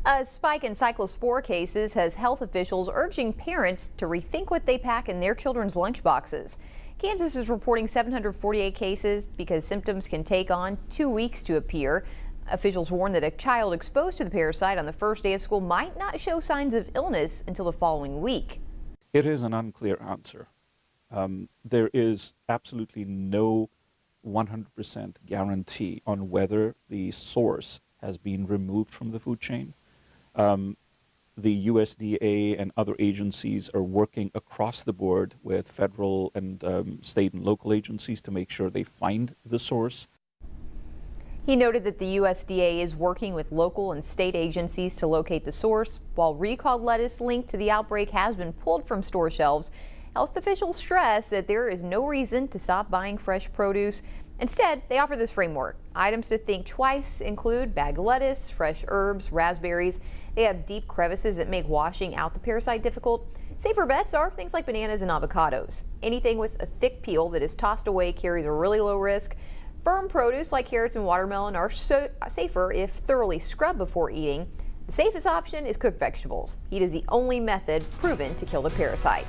A spike in cyclospora cases has health officials urging parents to rethink what they pack in their children's lunchboxes. Kansas is reporting 748 cases because symptoms can take on 2 weeks to appear. Officials warn that a child exposed to the parasite on the first day of school might not show signs of illness until the following week. It is an unclear answer. There is absolutely no 100% guarantee on whether the source has been removed from the food chain. The USDA and other agencies are working across the board with federal and state and local agencies to make sure they find the source. He noted that the USDA is working with local and state agencies to locate the source. While recalled lettuce linked to the outbreak has been pulled from store shelves, health officials stress that there is no reason to stop buying fresh produce. Instead, they offer this framework. Items to think twice include bagged lettuce, fresh herbs, raspberries. They have deep crevices that make washing out the parasite difficult. Safer bets are things like bananas and avocados. Anything with a thick peel that is tossed away carries a really low risk. Firm produce like carrots and watermelon are safer if thoroughly scrubbed before eating. The safest option is cooked vegetables. Heat is the only method proven to kill the parasite.